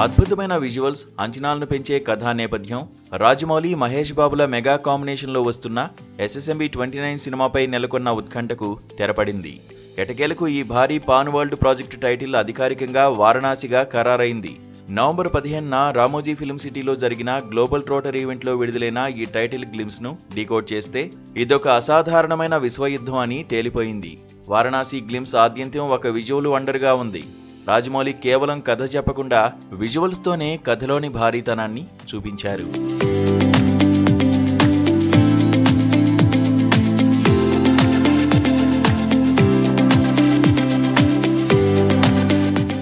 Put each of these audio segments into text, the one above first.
అద్భుతమైన విజువల్స్, అంచనాలను పెంచే కథా నేపథ్యం, రాజమౌళి, మహేష్ బాబుల మెగా కాంబినేషన్లో వస్తున్న SSMB 29 సినిమాపై నెలకొన్న ఉత్కంఠకు తెరపడింది. ఎటకేలకు ఈ భారీ పాన్ వరల్డ్ ప్రాజెక్టు టైటిల్ అధికారికంగా వారణాసిగా ఖరారైంది. నవంబర్ 15న రామోజీ ఫిల్మ్ సిటీలో జరిగిన గ్లోబల్ ట్రోటర్ ఈవెంట్లో విడుదలైన ఈ టైటిల్ గ్లిమ్స్ ను డీకోడ్ చేస్తే ఇదొక అసాధారణమైన విశ్వయుద్ధం అని తేలిపోయింది. వారణాసి గ్లిమ్స్ ఆద్యంతం ఒక విజువల్ వండర్గా ఉంది. రాజమౌళి కేవలం కథ చెప్పకుండా విజువల్స్ తోనే కథలోని భారీతనాన్ని చూపించారు.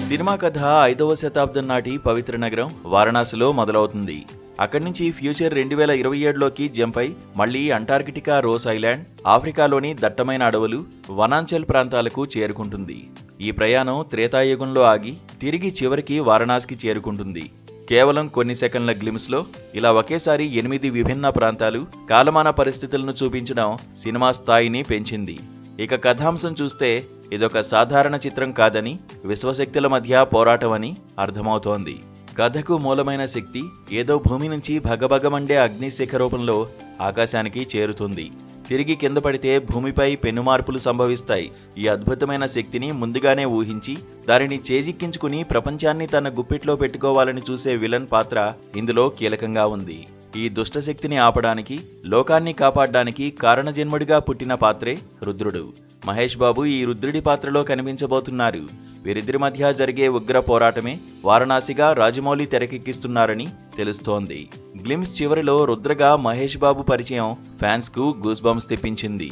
సినిమా కథ 5వ శతాబ్దం నాటి పవిత్ర నగరం వారణాసిలో మొదలవుతుంది. అక్కడి నుంచి ఫ్యూచర్ 2027లోకి జంప్ అయి మళ్లీ అంటార్కిటికా, రోస్ ఐలాండ్, ఆఫ్రికాలోని దట్టమైన అడవులు, వనాంచల్ ప్రాంతాలకు చేరుకుంటుంది. ఈ ప్రయాణం త్రేతాయుగంలో ఆగి తిరిగి చివరికి వారణాసికి చేరుకుంటుంది. కేవలం కొన్ని సెకండ్ల గ్లిమ్స్లో ఇలా ఒకేసారి 8 విభిన్న ప్రాంతాలు, కాలమాన పరిస్థితులను చూపించడం సినిమా స్థాయిని పెంచింది. ఇక కథాంశం చూస్తే ఇదొక సాధారణ చిత్రం కాదని, విశ్వశక్తుల మధ్య పోరాటం అని అర్థమవుతోంది. కథకు మూలమైన శక్తి ఏదో భూమి నుంచి భగభగమండే అగ్నిశిఖ రూపంలో ఆకాశానికి చేరుతుంది. తిరిగి కింద పడితే భూమిపై పెనుమార్పులు సంభవిస్తాయి. ఈ అద్భుతమైన శక్తిని ముందుగానే ఊహించి దానిని చేజిక్కించుకుని ప్రపంచాన్ని తన గుప్పిట్లో పెట్టుకోవాలని చూసే విలన్ పాత్ర ఇందులో కీలకంగా ఉంది. ఈ దుష్టశక్తిని ఆపడానికి, లోకాన్ని కాపాడడానికి కారణజన్ముడిగా పుట్టిన పాత్రే రుద్రుడు. మహేష్ బాబు ఈ రుద్రుడి పాత్రలో కనిపించబోతున్నారు. వీరిద్దరి మధ్య జరిగే ఉగ్ర పోరాటమే వారణాసిగా రాజమౌళి తెరకెక్కిస్తున్నారని తెలుస్తోంది. గ్లిమ్స్ చివరిలో రుద్రగా మహేష్ బాబు పరిచయం ఫ్యాన్స్ కు గూస్ బంప్స్ తెప్పించింది.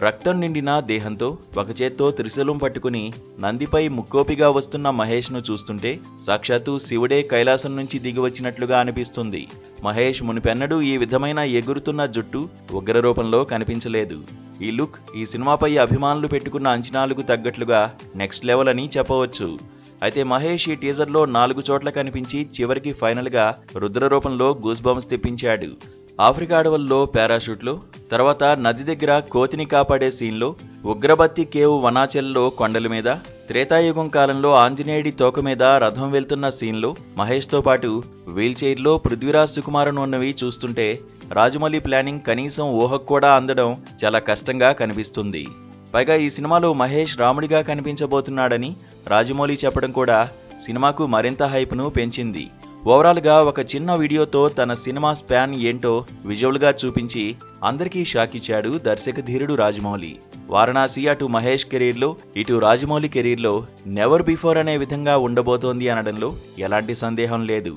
రక్తం నిండిన దేహంతో ఒక చేత్తో త్రిశూలం పట్టుకుని నందిపై ముక్కోపిగా వస్తున్న మహేష్ ను చూస్తుంటే సాక్షాత్తు శివుడే కైలాసం నుంచి దిగివచ్చినట్లుగా అనిపిస్తుంది. మహేష్ మునిపెన్నడూ ఈ విధమైన ఎగురుతున్న జుట్టు ఉగ్ర రూపంలో కనిపించలేదు. ఈ లుక్ ఈ సినిమాపై అభిమానులు పెట్టుకున్న అంచనాలకు తగ్గట్లుగా నెక్స్ట్ లెవెల్ అని చెప్పవచ్చు. అయితే మహేష్ ఈ టీజర్లో 4 చోట్ల కనిపించి చివరికి ఫైనల్గా రుద్ర రూపంలో గూస్ బంప్స్ తెప్పించాడు. ఆఫ్రికా అడవుల్లో పారాషూట్లో, తర్వాత నది దగ్గర కోతిని కాపాడే సీన్లో, ఉగ్రబత్తి కేవ్ వనాచల్లో కొండల మీద, త్రేతాయుగం కాలంలో ఆంజనేయుడి తోక మీద రథం వెళ్తున్న సీన్లో మహేష్తో పాటు వీల్ చైర్లో పృథ్వీరాజ్ సుకుమారన్ ఉన్నవి చూస్తుంటే రాజమౌళి ప్లానింగ్ కనీసం ఊహకు కూడా అందడం చాలా కష్టంగా కనిపిస్తుంది. పైగా ఈ సినిమాలో మహేష్ రాముడిగా కనిపించబోతున్నాడని రాజమౌళి చెప్పడం కూడా సినిమాకు మరింత హైప్ను పెంచింది. ఓవరాల్గా ఒక చిన్న వీడియోతో తన సినిమా స్పాన్ ఏంటో విజువల్గా చూపించి అందరికీ షాక్ ఇచ్చాడు దర్శక ధీరుడు రాజమౌళి. వారణాసి అటు మహేష్ కెరీర్లో, ఇటు రాజమౌళి కెరీర్లో నెవర్ బిఫోర్ అనే విధంగా ఉండబోతోంది అనడంలో ఎలాంటి సందేహం లేదు.